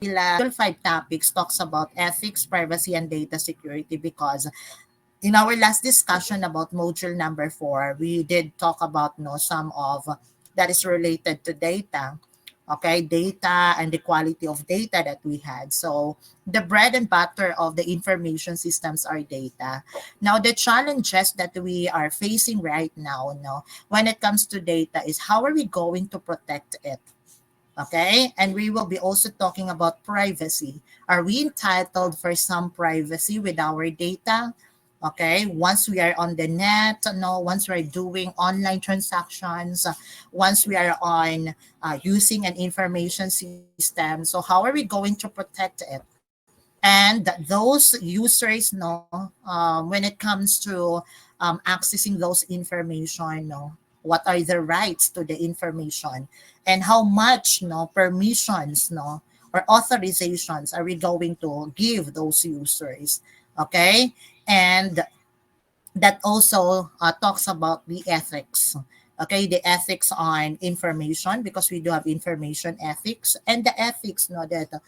Module 5 topics talks about ethics, privacy, and data security because in our last discussion about module number 4, we did talk about some of that is related to data. Okay, data and the quality of data that we had. So the bread and butter of the information systems are data. Now the challenges that we are facing right now, when it comes to data is how are we going to protect it? Okay, and we will be also talking about privacy. Are we entitled for some privacy with our data? Okay, once we are on the net, once we're doing online transactions, once we are on using an information system, so how are we going to protect it? And those users, when it comes to accessing those information, what are the rights to the information, and how much permissions, or authorizations are we going to give those users? Okay, and that also talks about the ethics. Okay, the ethics on information because we do have information ethics and the ethics that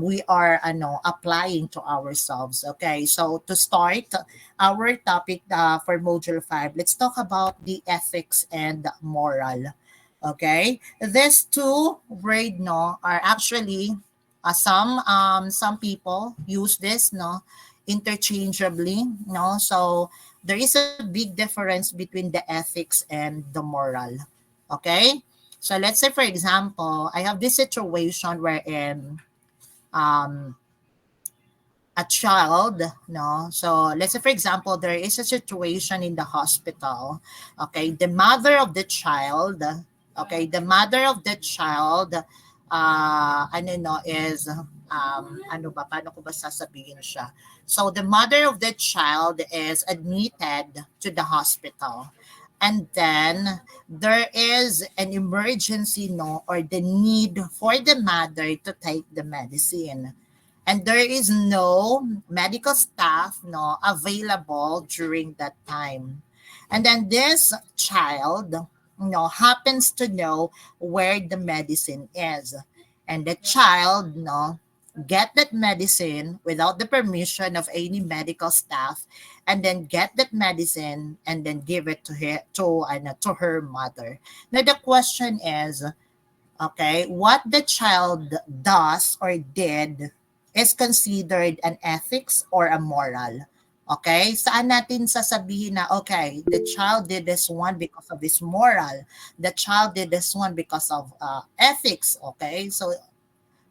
we are applying to ourselves. Okay, so to start our topic for module 5, let's talk about the ethics and moral. Okay, these two words are actually some people use this interchangeably, so there is a big difference between the ethics and the moral. Okay, so let's say for example I have this situation wherein um a child, so let's say for example there is a situation in the hospital. Okay, the mother of the child, is ano ba paano ko ba sasabihin siya. So the mother of the child is admitted to the hospital, and then there is an emergency, or the need for the mother to take the medicine, and there is no medical staff available during that time. And then this child happens to know where the medicine is, and the child get that medicine without the permission of any medical staff, and then get that medicine and then give it to her mother. Now the question is, okay, what the child does or did is considered an ethics or a moral. Okay? Saan natin sasabihin na, okay, the child did this one because of this moral. The child did this one because of ethics. Okay? So,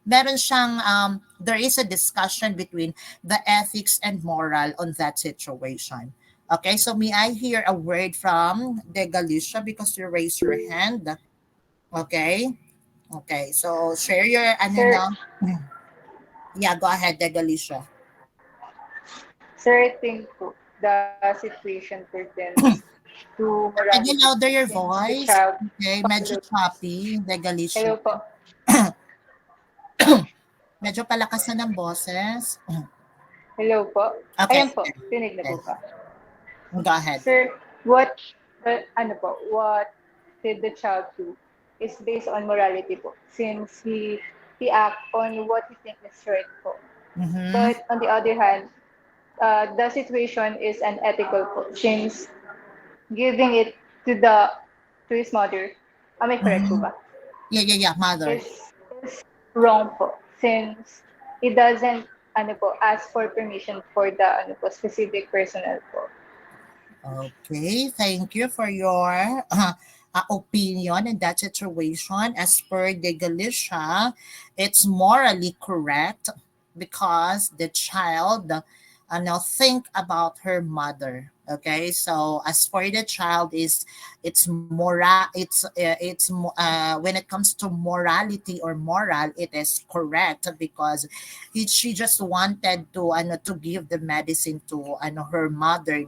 meron siyang, there is a discussion between the ethics and moral on that situation. Okay? So, may I hear a word from De Galicia because you raised your hand? Okay? Okay, so share your ano Sir, no? Yeah, go ahead, Galicia. sir, I think po, the situation pertains to Can you morality louder your since the voice? child Okay, medyo followed. choppy, Galicia. Hello po. Medyo palakas na ng boses. Hello po. Okay, Ayan po, tinig na okay. po ba? Go ahead. Sir, what did the child do is based on morality po since he act on what he thinks is right po. Mm-hmm. But on the other hand, the situation is unethical po since giving it to the to his mother, am I correct po Mm-hmm. ba? Yeah, mother. Is wrong po since it doesn't ask for permission for the specific personnel po. Okay, thank you for your opinion in that situation. As per the Galicia, it's morally correct because the child now think about her mother. Okay, so as for the child is when it comes to morality or moral, it is correct because she just wanted to give the medicine to her mother,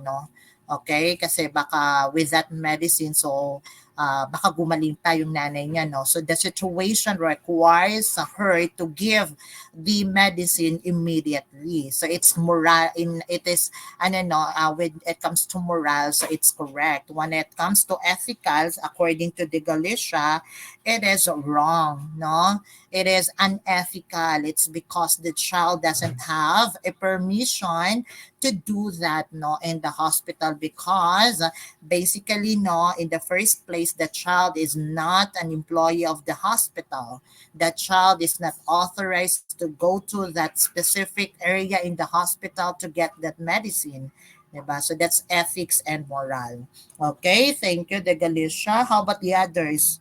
okay? Kasi baka with that medicine, so baka gumaling pa yung nanay niya, no? So the situation requires her to give the medicine immediately. So it's moral in it is ano no when it comes to moral, so it's correct. When it comes to ethicals, according to the Galicia, it is wrong, no? It is unethical. It's because the child doesn't have a permission to do that, no, in the hospital, because basically, no, in the first place, the child is not an employee of the hospital. The child is not authorized to go to that specific area in the hospital to get that medicine. Diba? So that's ethics and moral. Okay, thank you, De Galicia. How about the others?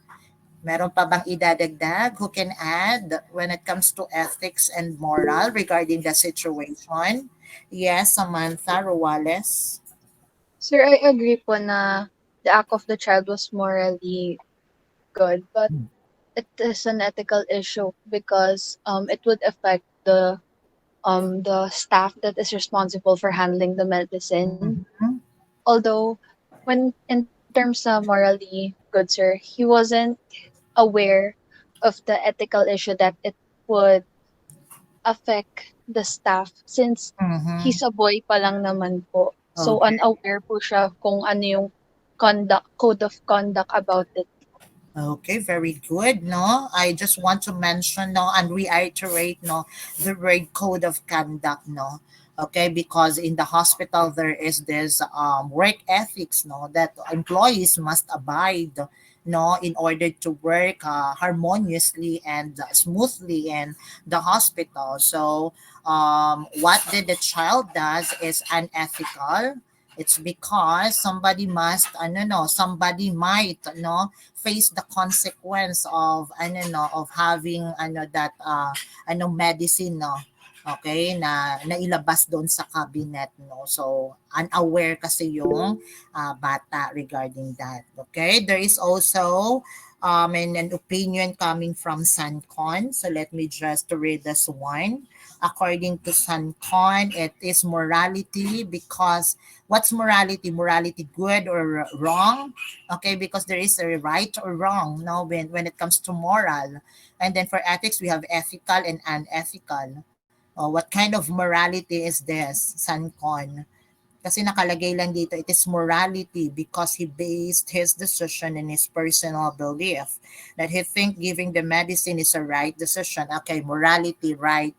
Meron pa bang idadagdag? Who can add when it comes to ethics and moral regarding the situation? Yes, Samantha Ruales. Sir, I agree po na the act of the child was morally good, but it is an ethical issue because it would affect the staff that is responsible for handling the medicine. Mhm. Although when in terms of morally good, sir, he wasn't aware of the ethical issue that it would affect the staff since Mhm. he's a boy pa lang naman po. So Okay. unaware po siya kung ano yung code of conduct about it. Okay, very good. No, I just want to mention, no, and reiterate, no, the word code of conduct, no. Okay, because in the hospital there is this work ethics, no, that employees must abide, no, in order to work harmoniously and smoothly in the hospital. So, what did the child does is unethical. It's because somebody must, ano no, somebody might, no, face the consequence of ano no of having ano that medicine, no, okay, na nailabas doon sa cabinet, no. So unaware kasi yung bata regarding that. Okay, there is also an opinion coming from Sancon, so let me just read this one. According to Sancon, it is morality because what's morality? Morality good or wrong? Okay, because there is a right or wrong, no, when it comes to moral. And then for ethics, we have ethical and unethical. What kind of morality is this, Sancon? Kasi nakalagay lang dito, it is morality because he based his decision in his personal belief that he think giving the medicine is a right decision. Okay, morality, right.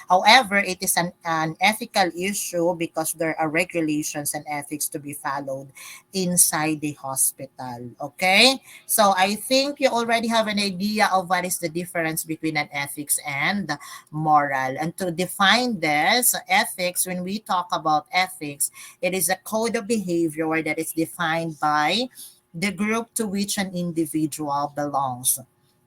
However, it is an ethical issue because there are regulations and ethics to be followed inside the hospital. Okay, so I think you already have an idea of what is the difference between an ethics and moral. And to define this ethics, when we talk about ethics, it is a code of behavior that is defined by the group to which an individual belongs.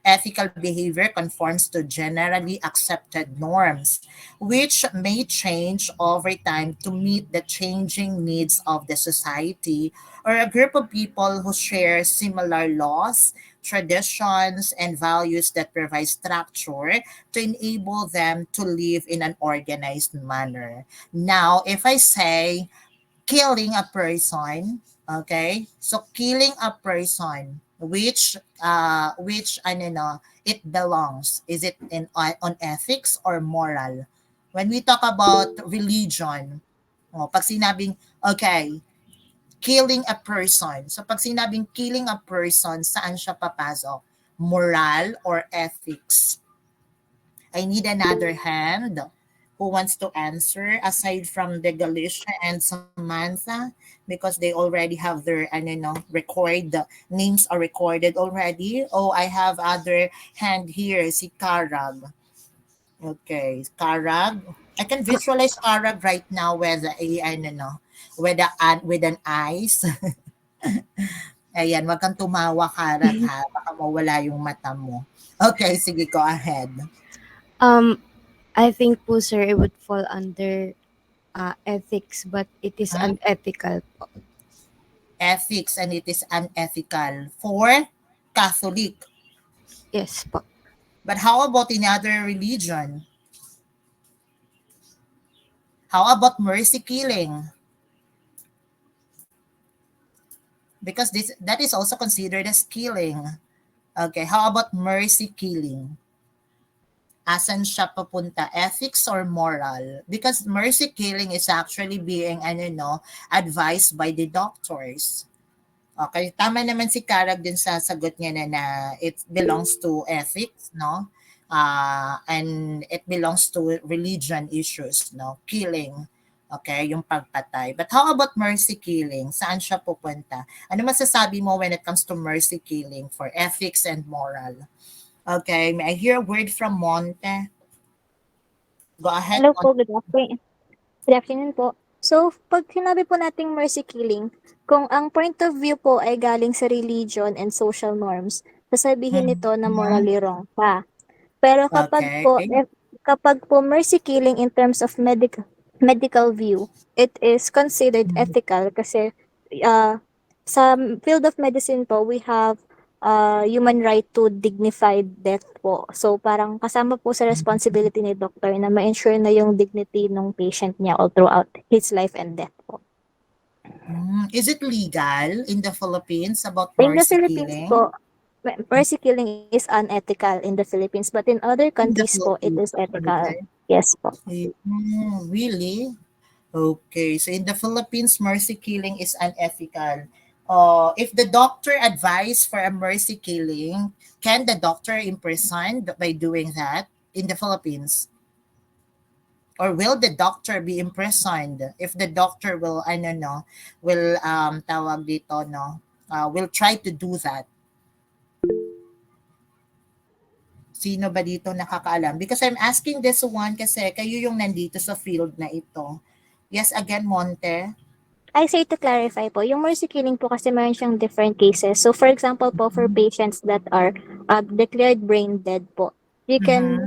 Ethical behavior conforms to generally accepted norms, which may change over time to meet the changing needs of the society or a group of people who share similar laws, traditions, and values that provide structure to enable them to live in an organized manner. Now, if I say killing a person, okay, so killing a person, which ano no, it belongs, is it in on ethics or moral? When we talk about religion, pag sinabing okay, killing a person, so pag sinabing killing a person, saan siya papasok? Moral or ethics? I need another hand who wants to answer aside from the Galicia and Samantha, because they already have their the names are recorded already. Oh, I have other hand here, si Karag. Okay, Karag. I can visualize Karag right now with a with an eyes. Ayan, wag kang tumawa, Karag, ha. Baka mawala yung mata mo. Okay, sige, go ahead. Um, I think po, sir, it would fall under ethics, but it is Hmm? unethical po. Ethics, and it is unethical for Catholic. Yes po. But how about in other religion? How about mercy killing? because that is also considered as killing. Okay, how about mercy killing? Asan siya papunta? Ethics or moral? Because mercy killing is actually being, advised by the doctors. Okay, tama naman si Karag din sa sagot niya na it belongs to ethics, no? And it belongs to religion issues, no? Killing, okay, yung pagpatay. But how about mercy killing? Saan siya pupunta? Ano masasabi mo when it comes to mercy killing for ethics and moral? Okay, may I hear a word from Monte? Go ahead, Hello po, Monte. good afternoon. Good afternoon po. So, pag sinabi po nating mercy killing, kung ang point of view po ay galing sa religion and social norms, sasabihin nito na Mhm. morally wrong pa. Pero Okay. kapag po mercy killing in terms of medical view, it is considered Mhm. ethical kasi uh, sa field of medicine po, we have human right to dignified death po. So parang kasama po sa responsibility ni doctor na ma-ensure na yung dignity ng patient niya all throughout his life and death po. Is it legal in the Philippines about In the mercy Philippines killing? po, mercy killing is unethical in the Philippines, but in other In the countries po, it Philippines, is ethical. okay. Yes po. Really? Okay. So in the Philippines, mercy killing is unethical. If the doctor advised for a mercy killing, can the doctor imprison by doing that in the Philippines? Or will the doctor be imprisoned if the doctor will, I don't know, will, tawag dito, no, will try to do that? Sino ba dito nakakaalam? Because I'm asking this one kasi kayo yung nandito sa field na ito. Yes, again, Monte. I say to clarify po, yung mercy killing po kasi meron siyang different cases. So for example po, for patients that are declared brain dead po, you can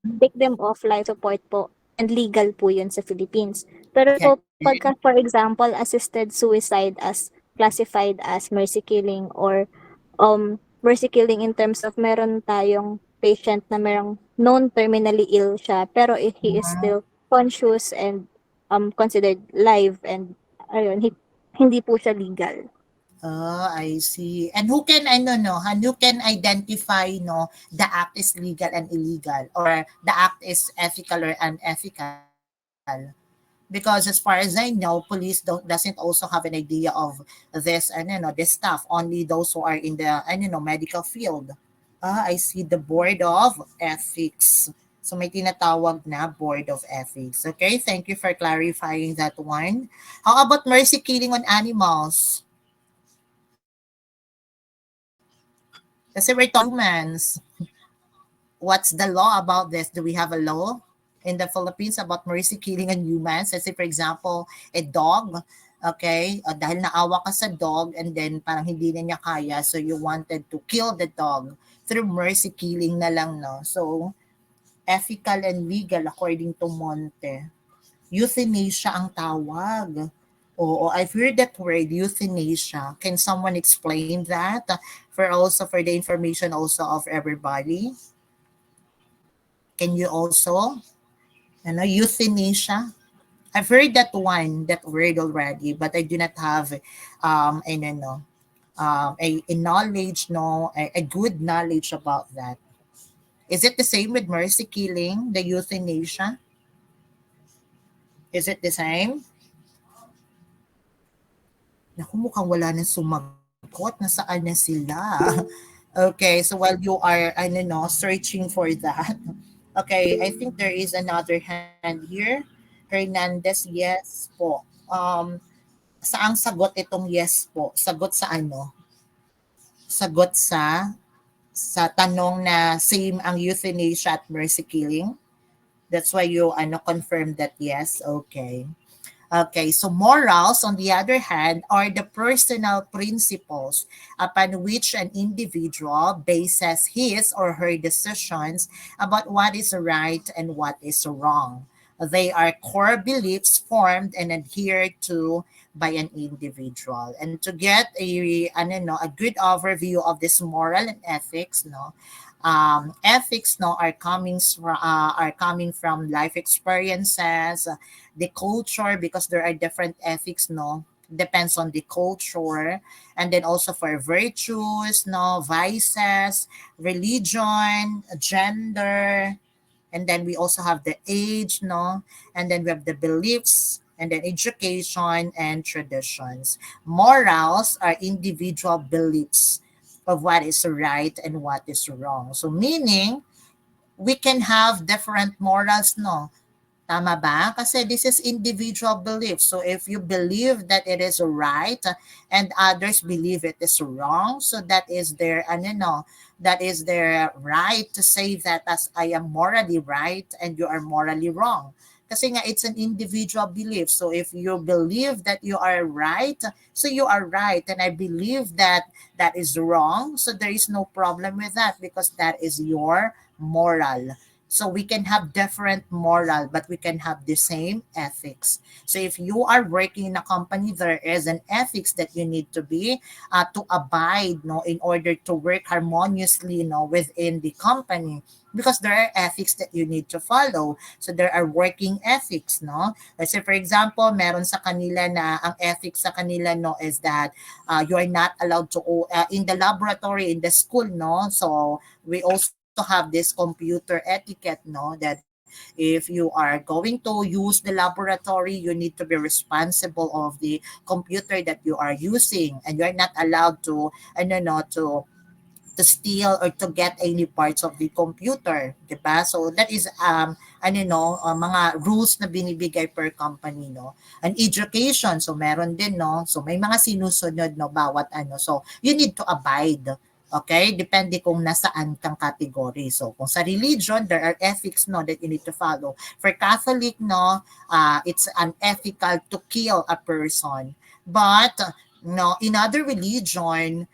Mhm. take them off life support po and legal po yun sa Philippines. Pero Okay. po, pagka for example, assisted suicide as classified as mercy killing or mercy killing in terms of meron tayong patient na merong known terminally ill siya pero he is Mhm. still conscious and considered live and ayun, hindi po siya legal. Oh, I see. And who can, who can identify, no, the act is legal and illegal, or the act is ethical or unethical? Because as far as I know, police doesn't also have an idea of this, this stuff. Only those who are in the, medical field. I see the Board of Ethics. So may tinatawag na Board of Ethics. Okay, thank you for clarifying that one. How about mercy killing on animals? Kasi we're talking humans. What's the law about this? Do we have a law in the Philippines about mercy killing on humans? Let's say, for example, a dog, okay, dahil naawa ka sa dog and then parang hindi na niya kaya, so you wanted to kill the dog through mercy killing na lang, no? So, ethical and legal according to Monte. Euthanasia ang tawag. Oo, I've heard that word, euthanasia. Can someone explain that for the information also of everybody? Can you also, euthanasia? I've heard that word already, but I do not have, a knowledge, no, a good knowledge about that. Is it the same with mercy killing, the euthanasia? Is it the same? Naku, mukhang wala nang sumagot. Nasaan na sila? Okay, so while you are, searching for that, okay, I think there is another hand here. Hernandez, yes po. Saang sagot itong yes po? Sagot sa ano? Sagot sa tanong na same ang euthanasia at mercy killing? That's why you confirm that yes. Okay. Okay, so morals, on the other hand, are the personal principles upon which an individual bases his or her decisions about what is right and what is wrong. They are core beliefs formed and adhered to by an individual. And to get a good overview of this moral and ethics, no, ethics, no, are coming from life experiences, the culture, because there are different ethics, no, depends on the culture. And then also for virtues, no, vices, religion, gender, and then we also have the age, no, and then we have the beliefs, and then education and traditions. Morals are individual beliefs of what is right and what is wrong. So meaning we can have different morals, no? Tama ba? Kasi this is individual belief. So if you believe that it is right and others believe it is wrong, so that is their ano no, that is their right to say that as I am morally right and you are morally wrong. Kasi nga it's an individual belief. So if you believe that you are right, so you are right, and I believe that that is wrong, so there is no problem with that because that is your moral. So we can have different moral, but we can have the same ethics. So if you are working in a company, there is an ethics that you need to be to abide, no, in order to work harmoniously, no, within the company. Because there are ethics that you need to follow. So there are working ethics, no? Let's say for example, meron sa kanila na ang ethics sa kanila, no, is that you are not allowed to in the laboratory in the school, no. So we also have this computer etiquette, no, that if you are going to use the laboratory, you need to be responsible of the computer that you are using, and you are not allowed to ano no to steal or to get any parts of the computer, 'di ba? So that is mga rules na binibigay per company, no. And education, so meron din, no. So may mga sinusunod, no, bawat ano. So you need to abide. Okay? Depende kung nasaan kang category. So, kung sa religion, there are ethics, no, that you need to follow. For Catholic, no, it's unethical to kill a person. But, no, in other religion,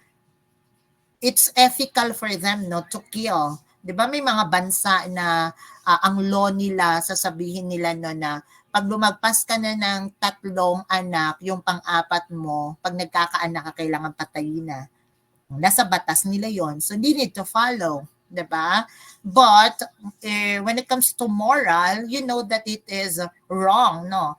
it's ethical for them, no, to kill. 'Di ba may mga bansa na ang law nila, sasabihin nila, no, na pag lumagpas ka na ng 3 anak, yung pang-apat mo, pag nagkakaanak ka, kailangan patayin na. Nasa batas nila yon. So, they need to follow. 'Di ba? But, when it comes to moral, you know that it is wrong, no?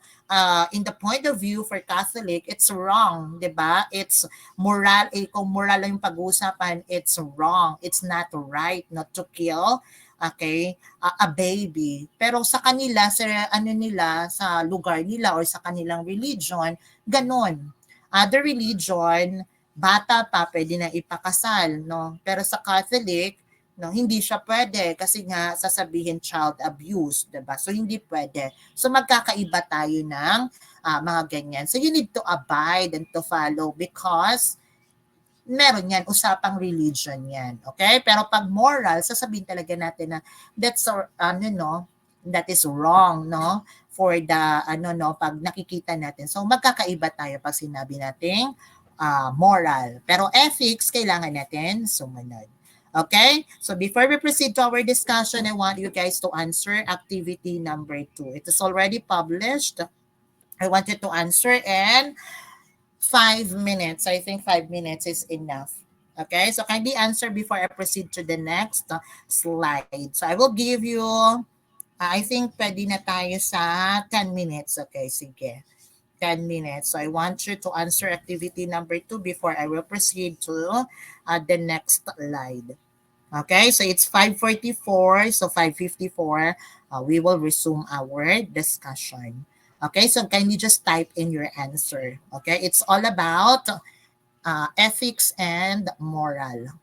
In the point of view for Catholic, it's wrong, 'di ba? It's moral, kung moral lang yung pag-uusapan, it's wrong. It's not right not to kill, okay, a baby. Pero sa kanila, sa ano nila, sa lugar nila or sa kanilang religion, ganon. Other religion, bata pa pwede na ipakasal, no? Pero sa Catholic, no, hindi siya pwede kasi nga sasabihin child abuse, 'di ba? So hindi pwede. So magkakaiba tayo ng mga ganyan. So you need to abide and to follow because meron yan, usapang religion yan. Okay? Pero pag moral, sasabihin talaga natin na that's that is wrong, no? For the pag nakikita natin. So magkakaiba tayo pag sinabi nating moral. Pero ethics, kailangan natin sumunod. Okay? So before we proceed to our discussion, I want you guys to answer activity number 2. It is already published. I want you to answer in 5 minutes. I think 5 minutes is enough. Okay? So kindly answer before I proceed to the next slide. So I will give you, I think pwede na tayo sa 10 minutes. Okay, sige. 10 minutes. So I want you to answer activity number 2 before I will proceed to the next slide. Okay, so it's 5:44, so 5:54, we will resume our discussion. Okay, so can you just type in your answer? Okay, it's all about ethics and moral.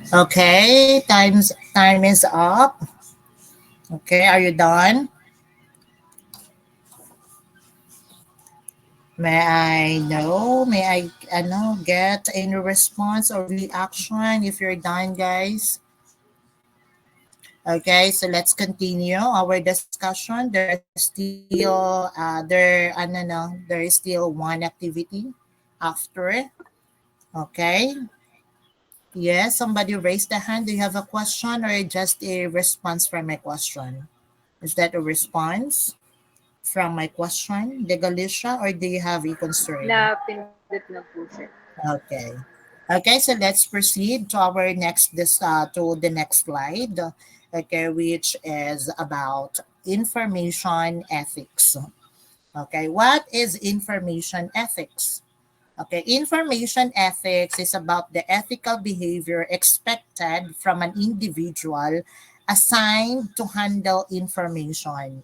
Okay, time is up. Okay, are you done? May I know? May I get any response or reaction if you're done, guys? Okay, so let's continue our discussion. There is still there is still one activity after. Okay. Yes, somebody raised the hand. Do you have a question or just a response from my question? Is that a response from my question, De Galicia, or do you have a concern? Na-pindot na po, sir. Okay. Okay, so let's proceed to our to the next slide. Okay, which is about information ethics. Okay, what is information ethics? Okay, information ethics is about the ethical behavior expected from an individual assigned to handle information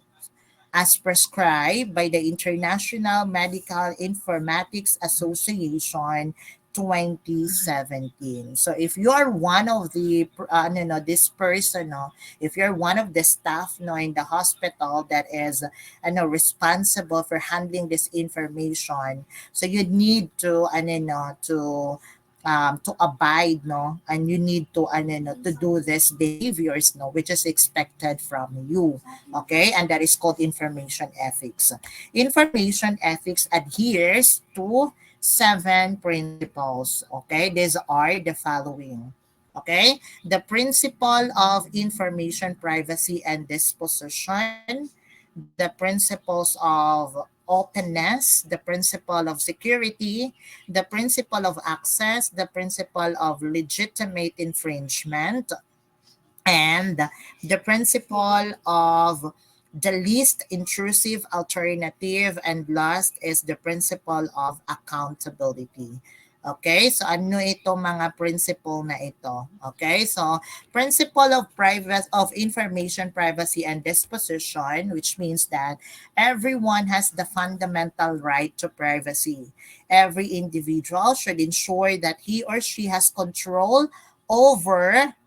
as prescribed by the International Medical Informatics Association 2017. So if you are one of the this person, no, if you're one of the staff, no, in the hospital that is responsible for handling this information, so you need to to abide, no, and you need to to do this behaviors, no, which is expected from you. Okay, and that is called information ethics. Information ethics adheres to 7 principles. Okay, these are the following. Okay, the principle of information privacy and disposition, the principles of openness, the principle of security, the principle of access, the principle of legitimate infringement, and the principle of the least intrusive alternative, and last is the principle of accountability. Okay, so ano ito mga principle na ito? Okay, so principle of information privacy and disposition, which means that everyone has the fundamental right to privacy. Every individual should ensure that he or she has control over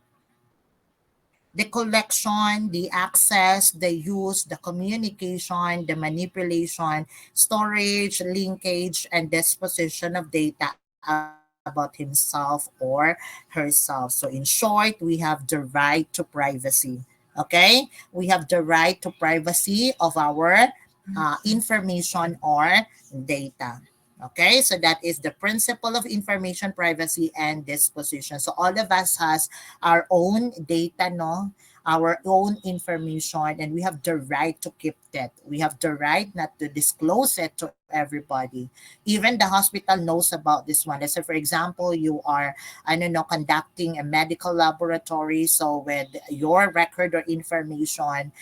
the collection, the access, the use, the communication, the manipulation, storage, linkage, and disposition of data about himself or herself. So in short, we have the right to privacy. Okay? We have the right to privacy of our information or data. Okay, so that is the principle of information privacy and disposition. So all of us has our own data, no, our own information, and we have the right to keep that. We have the right not to disclose it to everybody. Even the hospital knows about this one. Let's say, for example, you are, I don't know, conducting a medical laboratory. So with your record or information,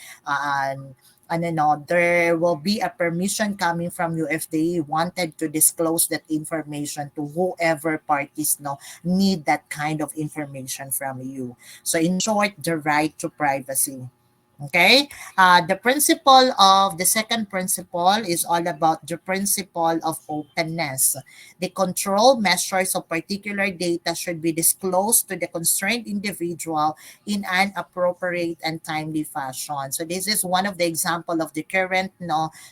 there will be a permission coming from you if they wanted to disclose that information to whoever parties need that kind of information from you. So in short, the right to privacy. Okay, the second principle is all about the principle of openness. The control measures of particular data should be disclosed to the concerned individual in an appropriate and timely fashion. So this is one of the example of the current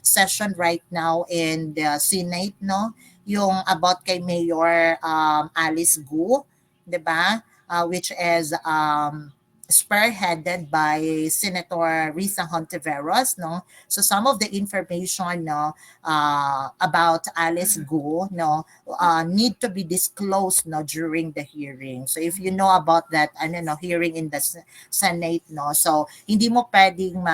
session right now in the Senate, yung about kay Mayor Alice Gu, 'di ba? Which is spearheaded by Senator Risa Hontiveros, no. So some of the information about Alice Gu need to be disclosed during the hearing. So if you know about that hearing in the Senate, so hindi mo pwedeng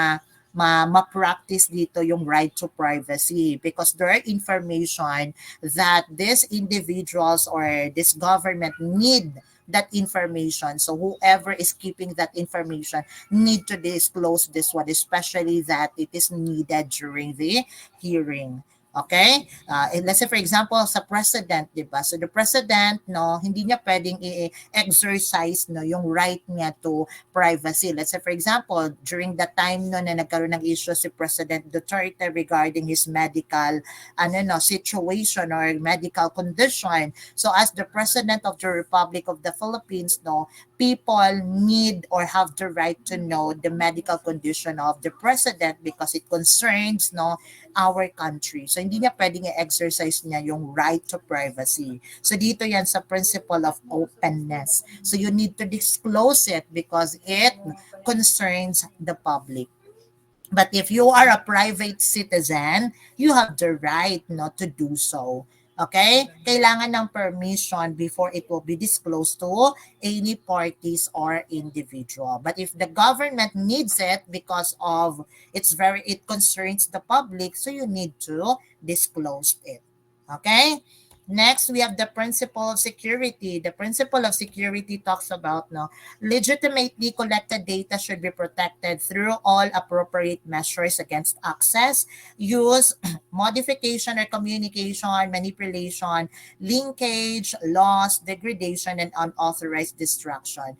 ma-practice dito yung right to privacy because there are information that these individuals or this government need that information. So whoever is keeping that information need to disclose this one, especially that it is needed during the hearing. Okay? Let's say for example sa president, 'di ba? So the president, no, hindi niya pwedeng i-exercise no yung right niya to privacy. Let's say for example, during the time no na nagkaroon ng issue si President Duterte regarding his medical situation or medical condition. So as the president of the Republic of the Philippines, no, people need or have the right to know the medical condition of the president because it concerns no our country. So hindi niya pwedeng i-exercise niya yung right to privacy. So dito yan sa principle of openness. So you need to disclose it because it concerns the public. But if you are a private citizen, you have the right not to do so. Okay? Kailangan ng permission before it will be disclosed to any parties or individual. But if the government needs it because of it concerns the public, so you need to disclose it. Okay? Next, we have the principle of security. The principle of security talks about legitimately collected data should be protected through all appropriate measures against access, use, modification or communication, manipulation, linkage, loss, degradation, and unauthorized destruction.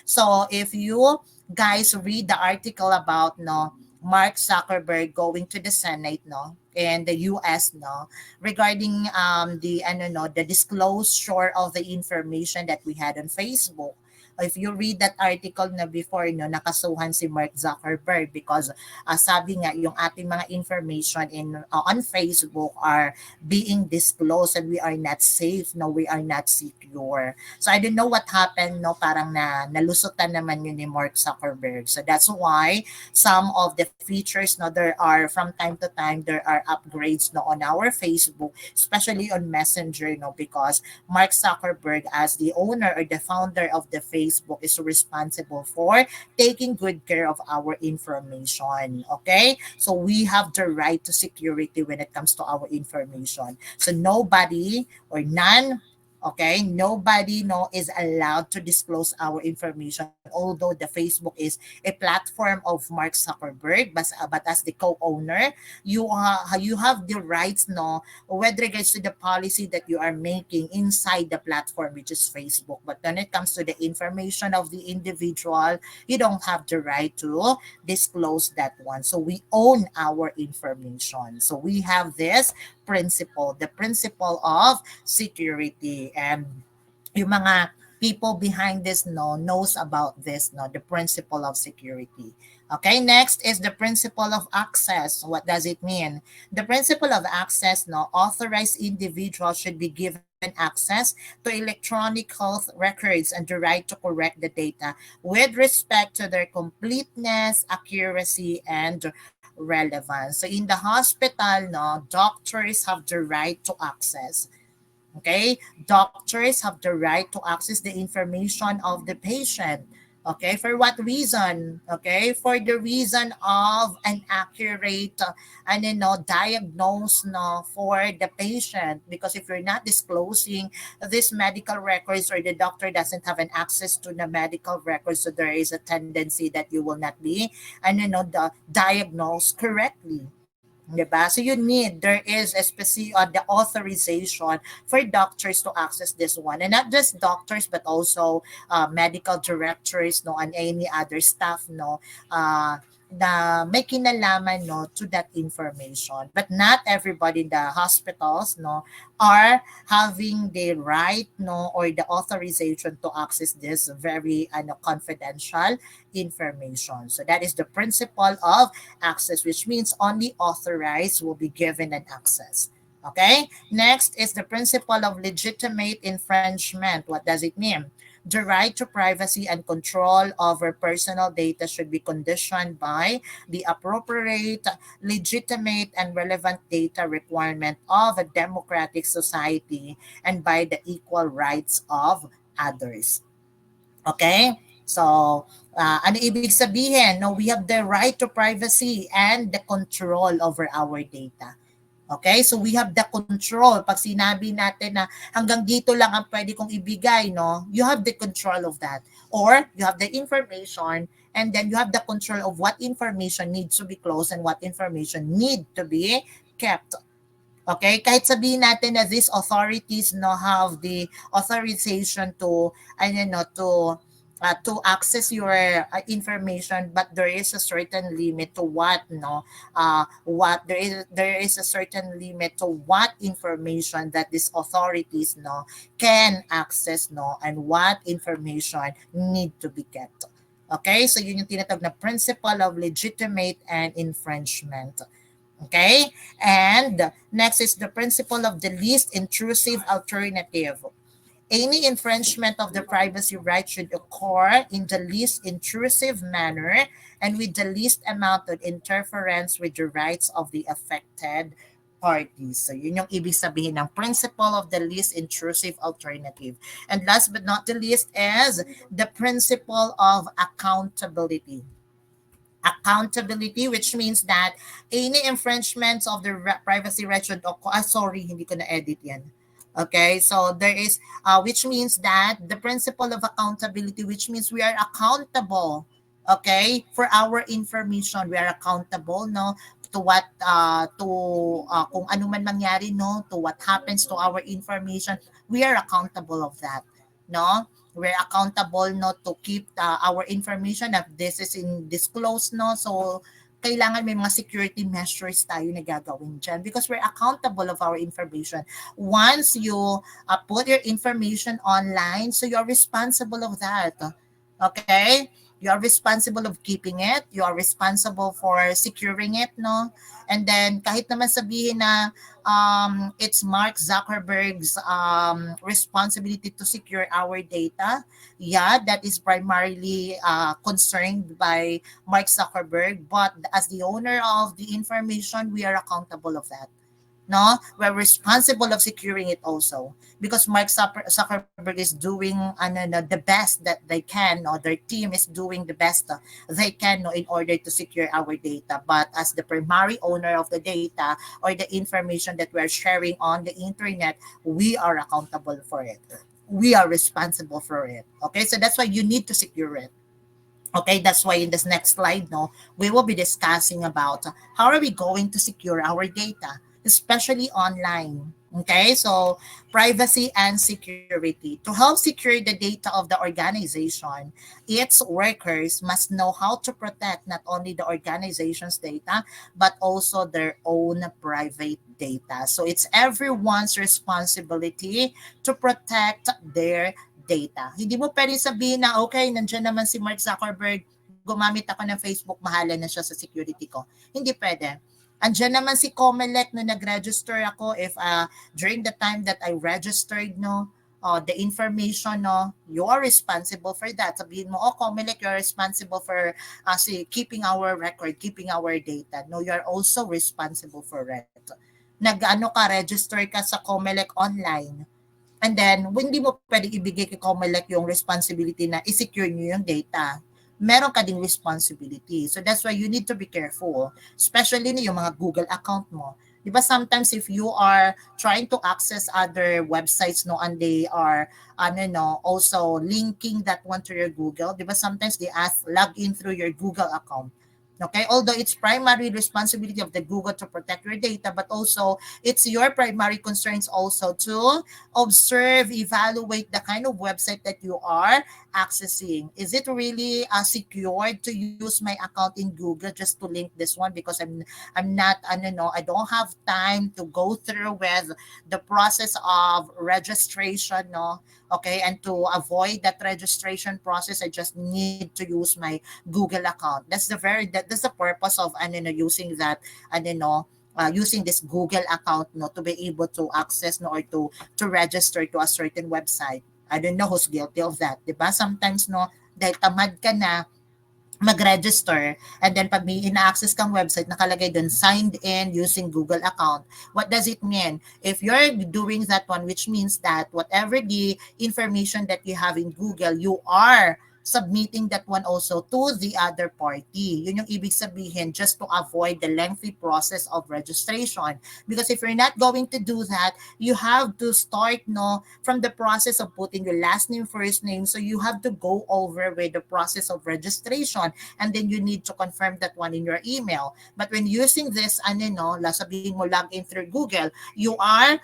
So if you guys read the article about Mark Zuckerberg going to the Senate in the US regarding the disclosure of the information that we had on Facebook. If you read that article na before nakasuhan si Mark Zuckerberg because sabi nga yung ating mga information on Facebook are being disclosed and we are not safe, we are not secure. So I don't know what happened, parang nalusutan naman yun ni Mark Zuckerberg. So that's why some of the features there are from time to time there are upgrades on our Facebook, especially on Messenger because Mark Zuckerberg as the owner or the founder of the Facebook is responsible for taking good care of our information. Okay? So we have the right to security when it comes to our information. So nobody or none nobody is allowed to disclose our information, although the Facebook is a platform of Mark Zuckerberg, but as the co-owner, you have the rights with regards to the policy that you are making inside the platform, which is Facebook. But when it comes to the information of the individual, you don't have the right to disclose that one. So we own our information. So we have this principle, the principle of security, and yung mga people behind this knows about this the principle of security. Okay, next is the principle of access. What does it mean? The principle of access, authorized individuals should be given access to electronic health records and the right to correct the data with respect to their completeness, accuracy, and relevance. So in the hospital, doctors have the right to access. Okay? Doctors have the right to access the information of the patient. Okay, for what reason? Okay, for the reason of an accurate diagnose for the patient. Because if you're not disclosing these medical records or the doctor doesn't have an access to the medical records, so there is a tendency that you will not be diagnosed correctly. Diba? So there is the authorization for doctors to access this one, and not just doctors but also medical directors and any other staff na may kinalaman to that information. But not everybody in the hospitals are having the right or the authorization to access this very confidential information. So that is the principle of access, which means only authorized will be given an access. Okay, next is the principle of legitimate infringement. What does it mean? The right to privacy and control over personal data should be conditioned by the appropriate, legitimate, and relevant data requirement of a democratic society and by the equal rights of others. Okay? So, ano ibig sabihin? We have the right to privacy and the control over our data. Okay? So we have the control. Pag sinabi natin na hanggang dito lang ang pwede kong ibigay, you have the control of that. Or you have the information and then you have the control of what information needs to be closed and what information need to be kept Okay, kahit sabihin natin na these authorities no have the authorization to to access your information, but there is a certain limit to there is a certain limit to what information that these authorities no can access no and what information need to be kept. Okay, so yun yung tinatawag na principle of legitimate and infringement. Okay, and next is the principle of the least intrusive alternative. Any infringement of the privacy right should occur in the least intrusive manner and with the least amount of interference with the rights of the affected parties. So yun yung ibig sabihin ng principle of the least intrusive alternative. And last but not the least is the principle of accountability. Accountability, which means that any infringements of the privacy right should occur. Sorry, hindi ko na-edit yan. Okay, so there is, which means that the principle of accountability, which means we are accountable, okay, for our information. We are accountable, no, to what, kung ano man mangyari, no, to what happens to our information. We are accountable of that, no. We're accountable no to keep our information that this is in disclosed no, so kailangan may mga security measures tayo na gagawin dyan because we're accountable of our information. Once you put your information online, so you're responsible of that. Okay? You are responsible of keeping it. You are responsible for securing it, no? And then kahit naman sabihin na it's Mark Zuckerberg's responsibility to secure our data. Yeah, that is primarily concerned by Mark Zuckerberg. But as the owner of the information, we are accountable of that. No, we're responsible of securing it also because Mark Zuckerberg is doing the best that they can, or their team is doing the best they can in order to secure our data. But as the primary owner of the data or the information that we're sharing on the internet, we are accountable for it. We are responsible for it. Okay, so that's why you need to secure it. Okay, that's why in this next slide, no, we will be discussing about how are we going to secure our data, especially online. Okay, so privacy and security. To help secure the data of the organization, its workers must know how to protect not only the organization's data, but also their own private data. So it's everyone's responsibility to protect their data. Hindi mo pwede sabihin na, okay, nandiyan naman si Mark Zuckerberg, gumamit ako ng Facebook, mahala na siya sa security ko. Hindi pwede. Andiyan naman si Comelec no nag-register ako if during the time that I registered no the information no, you are responsible for that. Sabihin mo, oh Comelec, you're responsible for keeping our record, keeping our data. No, you're also responsible for it. Nag-ano ka, register ka sa Comelec online. And then, hindi mo pwede ibigay kay Comelec yung responsibility na i-secure nyo yung data. Meron ka ding responsibility. So that's why you need to be careful. Especially yung mga Google account mo. Diba sometimes if you are trying to access other websites no and they are also linking that one to your Google, diba sometimes they ask log in through your Google account. Okay, although it's primary responsibility of the Google to protect your data, but also it's your primary concerns also to observe, evaluate the kind of website that you are accessing. Is it really secured to use my account in Google just to link this one because I'm not I don't have time to go through with the process of registration, no? Okay, and to avoid that registration process, I just need to use my Google account. That's the purpose of using that using this Google account no to be able to access no or to register to a certain website. I don't know who's guilty of that, diba? Sometimes no dahil tamad ka na mag-register and then pag may ina-access kang website nakalagay doon signed in using Google account. What does it mean? If you're doing that one, which means that whatever the information that you have in Google, you are submitting that one also to the other party. Yun yung ibig sabihin, just to avoid the lengthy process of registration. Because if you're not going to do that, you have to start from the process of putting your last name, first name. So you have to go over with the process of registration, and then you need to confirm that one in your email. But when using this, sabihin mo login through Google, you are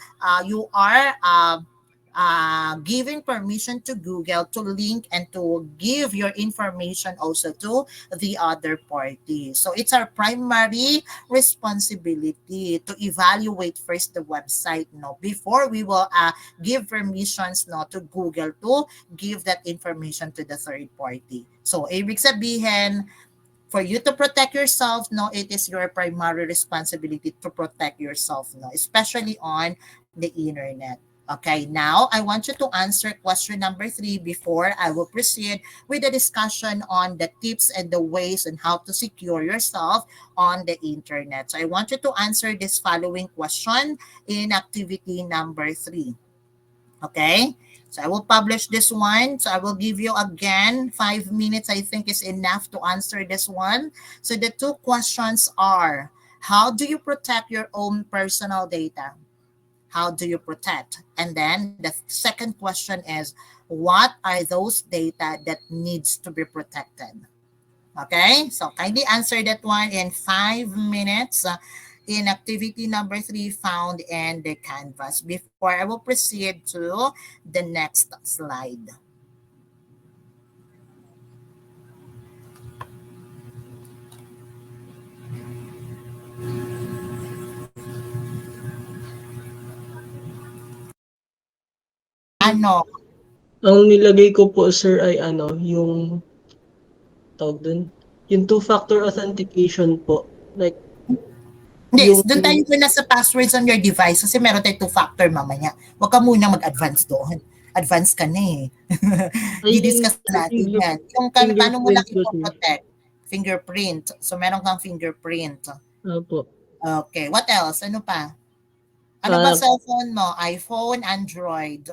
giving permission to Google to link and to give your information also to the other party. So it's our primary responsibility to evaluate first the website before we will give permissions to Google to give that information to the third party. So ibig sabihin, for you to protect yourself, it is your primary responsibility to protect yourself, especially on the internet. Okay, now I want you to answer question number 3 before I will proceed with the discussion on the tips and the ways and how to secure yourself on the internet. So I want you to answer this following question in activity number 3. Okay, so I will publish this one. So I will give you again 5 minutes, I think is enough to answer this one. So the 2 questions are, how do you protect your own personal data? How do you protect? And then the second question is, what are those data that needs to be protected? Okay, so kindly answer that one in 5 minutes in activity number 3 found in the Canvas before I will proceed to the next slide. Ano? Ang nilagay ko po, sir, ay yung tawag dun, yung two-factor authentication po. Like, Hindi, yung, doon tayo muna sa passwords on your device kasi meron tayo 2-factor mamaya. Huwag ka muna mag-advance doon. Advance ka na eh. ay, Di-discuss natin yan. Yung paano mo lang fingerprint po, sir. ipoprotect? Fingerprint. So meron kang fingerprint. Opo. Okay, what else? Ano pa? Ano ba cellphone mo? iPhone, Android?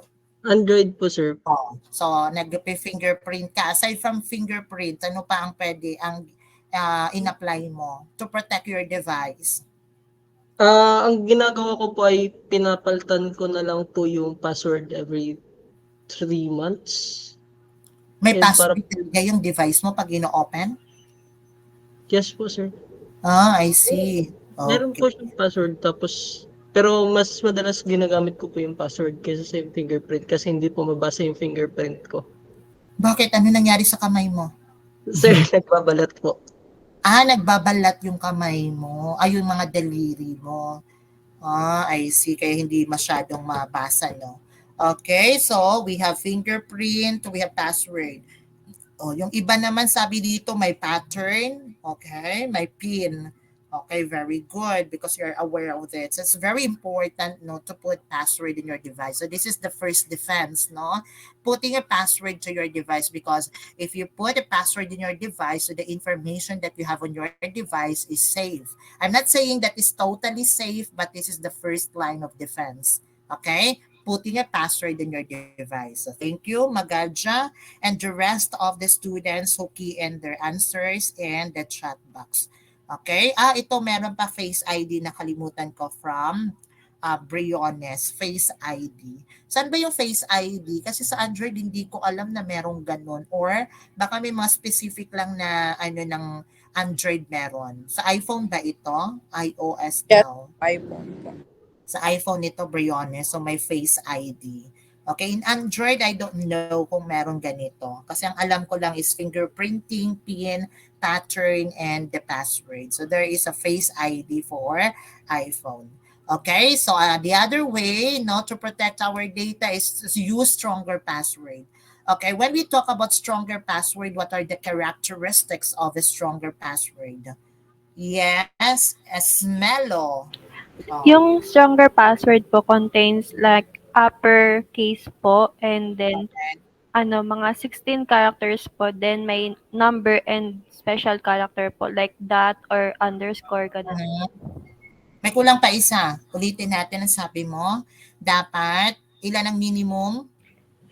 Android po, sir. Oh, so nag-fingerprint ka. Aside from fingerprint, ano pa ang pwede ang in-apply mo to protect your device? Ang ginagawa ko po ay pinapalitan ko na lang po yung password every 3 months. May And password talaga yung device mo pag ino-open? Yes po, sir. I see. Meron po siyang password, tapos pero mas madalas ginagamit ko po yung password kaysa sa yung fingerprint kasi hindi po mabasa yung fingerprint ko. Bakit? Ano nangyari sa kamay mo? Sir, nagbabalat po. Nagbabalat yung kamay mo. Yung mga daliri mo. I see. Kaya hindi masyadong mabasa, no? Okay, so we have fingerprint, we have password. Yung iba naman sabi dito may pattern, okay, may pin. Okay, very good because you're aware of it. So it's very important to put password in your device. So this is the first defense, putting a password to your device, because if you put a password in your device, so the information that you have on your device is safe. I'm not saying that it's totally safe, but this is the first line of defense. Okay? Putting a password in your device. So thank you, Magadja, and the rest of the students who key in their answers in the chat box. Okay? Ito meron pa Face ID na kalimutan ko from Briones, Face ID. Saan ba yung Face ID? Kasi sa Android hindi ko alam na merong ganun, or baka may mga specific lang na ng Android meron. Sa iPhone ba ito? iOS daw. iPhone po. Sa iPhone ito, Briones, so may Face ID. Okay, in Android, I don't know kung meron ganito. Kasi ang alam ko lang is fingerprinting, PIN, pattern, and the password. So there is a Face ID for iPhone. Okay, so the other way to protect our data is to use stronger password. Okay, when we talk about stronger password, what are the characteristics of a stronger password? Yes, Esmelo. Yung stronger password po contains like uppercase po, and then mga 16 characters po, then may number and special character po like dot or underscore ganun. May kulang pa isa. Ulitin natin ang sabi mo. Dapat ilan ang minimum?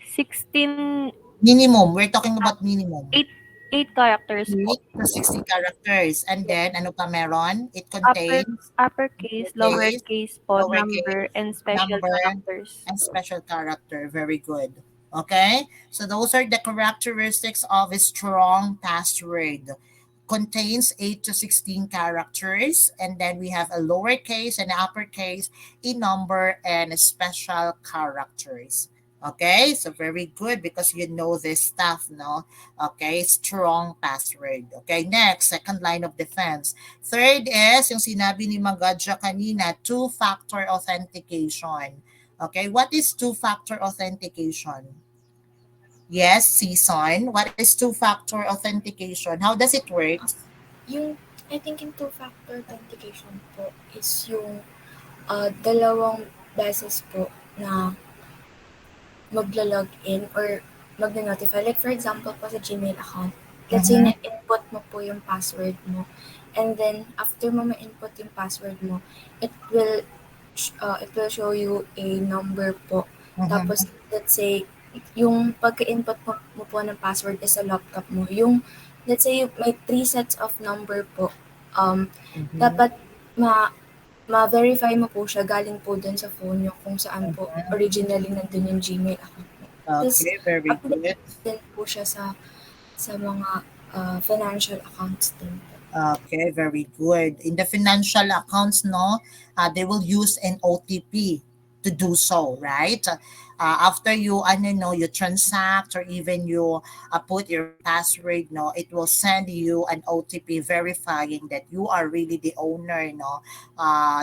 16 Minimum. We're talking about minimum. 8 characters po. 8 to 60 characters. And then, ano pa meron? It Upper contains uppercase, uppercase, lowercase po, number, lowercase, and special number, characters. and special character. Very good. Okay? So those are the characteristics of a strong password. Contains 8 to 16 characters, and then we have a lowercase and uppercase, a number, and a special characters. Okay, so very good because you know this stuff, no? Okay, strong password. Okay, next, second line of defense. Third is, yung sinabi ni Magadja kanina, two-factor authentication. Okay, what is two-factor authentication? Yes, Season. What is two-factor authentication? How does it work? Yung, I think yung two-factor authentication po is yung dalawang beses po na magla-log in or magna-notify. Like for example po sa Gmail account, let's say na-input mo po yung password mo. And then, after mo ma-input yung password mo, it will show you a number po. Tapos, let's say, yung pagka-input mo po ng password is sa laptop mo. Yung, let's say, may 3 sets of number po. Dapat ma-verify mo po siya galing po dun sa phone nyo kung saan po originally nandun yung Gmail account mo. Okay, very good. Din po siya sa mga financial accounts din po. Okay, very good. In the financial accounts, no, they will use an OTP to do so, right? After you, you transact or even you put your password, no, it will send you an OTP verifying that you are really the owner,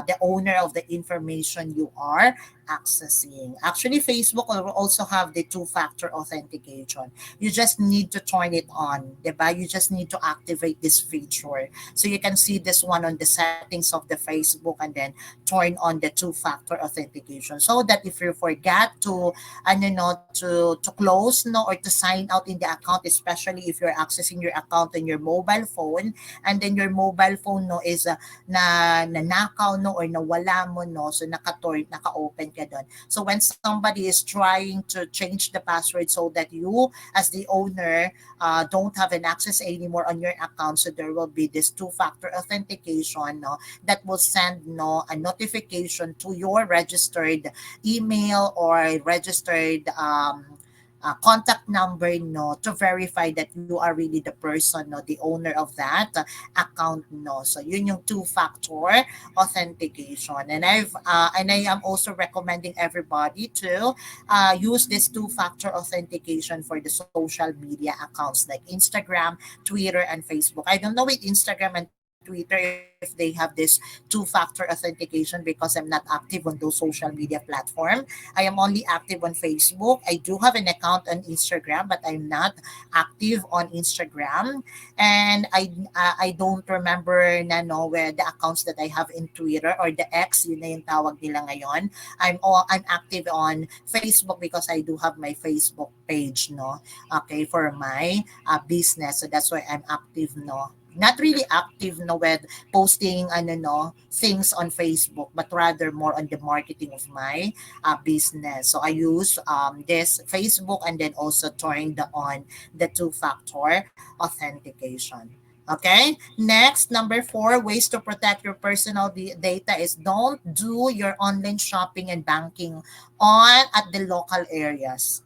the owner of the information you are accessing. Actually, Facebook will also have the two-factor authentication. You just need to turn it on, diba? You just need to activate this feature. So you can see this one on the settings of the Facebook and then turn on the two-factor authentication so that if you forget to close or to sign out in the account, especially if you're accessing your account on your mobile phone and then your mobile phone is nanakaw or nawala mo so naka-open ka doon. So when somebody is trying to change the password so that you as the owner don't have an access anymore on your account, so there will be this two-factor authentication that will send a notification to your registered email or registered contact number to verify that you are really the person, the owner of that account. So yun yung two-factor authentication, and I am also recommending everybody to use this two-factor authentication for the social media accounts like Instagram, Twitter, and Facebook. I don't know with Instagram and Twitter if they have this two-factor authentication because I'm not active on those social media platforms. I am only active on Facebook. I do have an account on Instagram, but I'm not active on Instagram. And I don't remember where the accounts that I have in Twitter or the X, yun na yung tawag nila ngayon. I'm active on Facebook because I do have my Facebook page, okay, for my business. So that's why I'm active, not really active with posting things on Facebook, but rather more on the marketing of my business. So I use this Facebook and then also turned on the two-factor authentication. Okay, next, number 4, ways to protect your personal data is don't do your online shopping and banking at the local areas.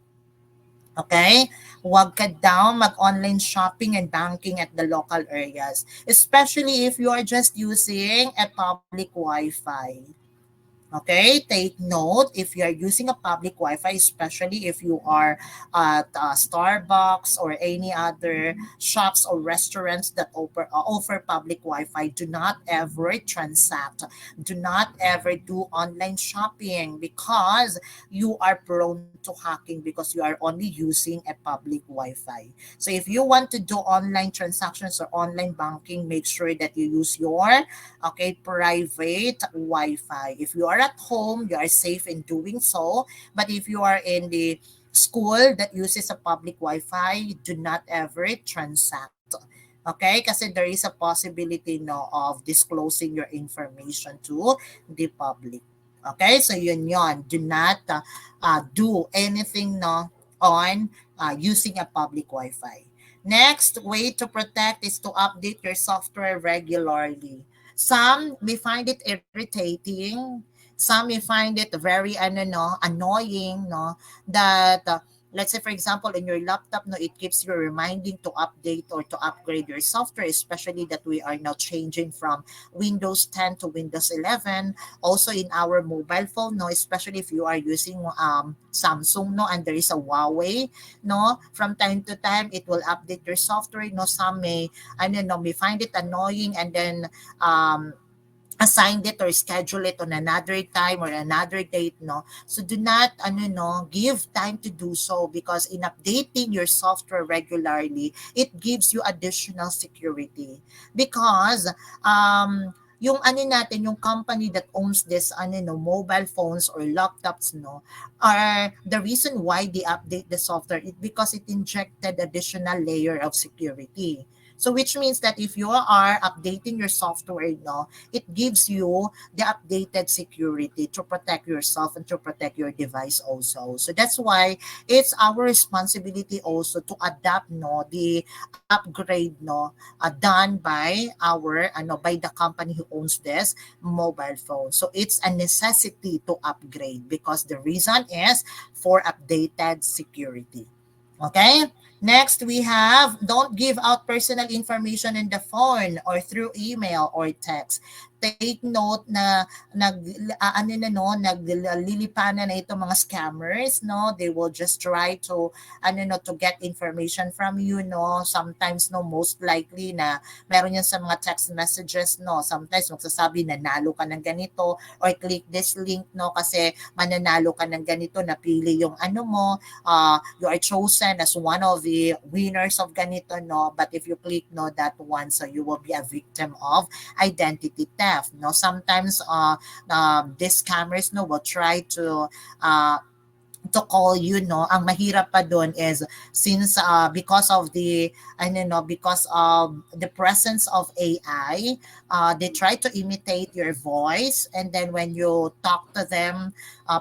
Okay? Huwag ka daw mag-online shopping and banking at the local areas, especially if you are just using a public Wi-Fi. Okay, take note if you are using a public Wi-Fi, especially if you are at Starbucks or any other shops or restaurants that offer public Wi-Fi, do not ever transact. Do not ever do online shopping because you are prone to hacking because you are only using a public Wi-Fi. So if you want to do online transactions or online banking, make sure that you use your private Wi-Fi. If you are at home, you are safe in doing so. But if you are in the school that uses a public Wi-Fi, do not ever transact. Okay? Kasi there is a possibility of disclosing your information to the public. Okay? So yun. Do not do anything on using a public Wi-Fi. Next way to protect is to update your software regularly. Some may find it irritating. Some may find it very annoying, no, that let's say for example in your laptop, no, it keeps you reminding to update or to upgrade your software, especially that we are now changing from Windows 10 to Windows 11. Also in our mobile phone, no, especially if you are using Samsung, no, and there is a Huawei, no, from time to time it will update your software, no. Some may may find it annoying and then um assign it or schedule it on another time or another date, no. So do not give time to do so, because in updating your software regularly, it gives you additional security, because yung natin, yung company that owns this mobile phones or laptops, no, are the reason why they update the software is because it injected additional layer of security. So which means that if you are updating your software, no, it gives you the updated security to protect yourself and to protect your device also. So that's why it's our responsibility also to adapt, no, the upgrade, no, done by our by the company who owns this mobile phone. So it's a necessity to upgrade because the reason is for updated security. Okay? Next, we have don't give out personal information in the phone or through email or text. Take note na naglilipanan na itong mga scammers, no. They will just try to to get information from you, no. Sometimes, no, most likely na meron yan sa mga text messages, no. Sometimes magsasabi nanalo ka ng ganito or click this link, no, kasi mananalo ka ng ganito, napili yung mo, you are chosen as one of the winners of ganito, no. But if you click no that one, so you will be a victim of identity theft, no. Sometimes these scammers, no, will try to call you, no. Ang mahirap pa doon is since because of the because of the presence of AI, they try to imitate your voice, and then when you talk to them,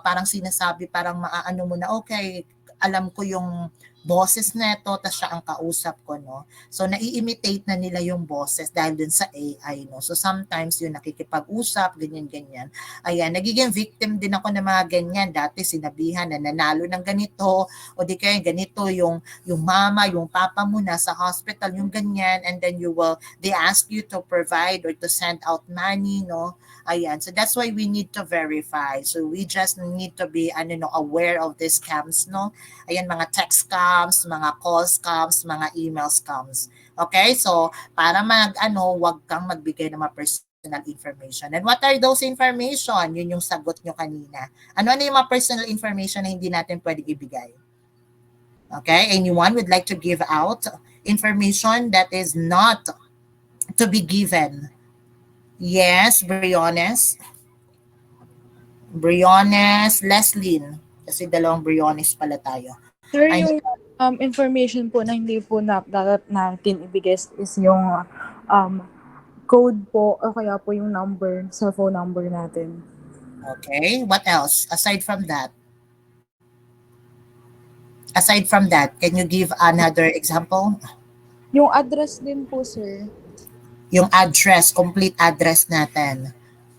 parang sinasabi, parang maaano mo na, okay, alam ko yung boses neto, tas siya ang kausap ko, no. So nai-imitate na nila yung boses dahil dun sa AI, no. So sometimes yung nakikipag-usap, ganyan. Ayan, nagiging victim din ako ng mga ganyan. Dati sinabihan na nanalo ng ganito, o di kaya ganito yung mama, yung papa mo nasa hospital, yung ganyan, and then they ask you to provide or to send out money, no. Ayan, so that's why we need to verify. So we just need to be aware of these scams, no. Ayan, mga text scams, mga call scams, mga email scams. Okay? So, para wag kang magbigay ng mga personal information. And what are those information? Yun yung sagot nyo kanina. Ano yung mga personal information na hindi natin pwedeng ibigay? Okay? Anyone would like to give out information that is not to be given? Yes, Briones, Leslyn. Kasi dalawang Briones pala tayo. Sir, yung information po na hindi po dapat natin ibigay is yung code po o kaya po yung number, cellphone number natin. Okay, what else aside from that? Aside from that, can you give another example? Yung address din po, sir. Yung address, complete address natin.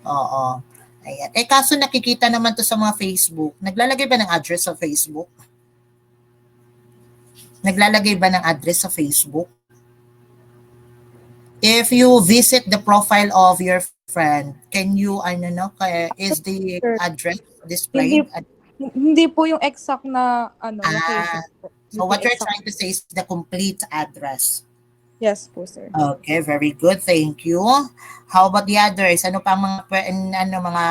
Oo. Ayan. Kaso nakikita naman to sa mga Facebook. Naglalagay ba ng address sa Facebook? Naglalagay ba ng address sa Facebook? If you visit the profile of your friend, can you, is the address displayed? Hindi po yung exact na location po. So what you're trying to say is the complete address. Yes po, sir. Okay, very good. Thank you. How about the others? Ano pa mga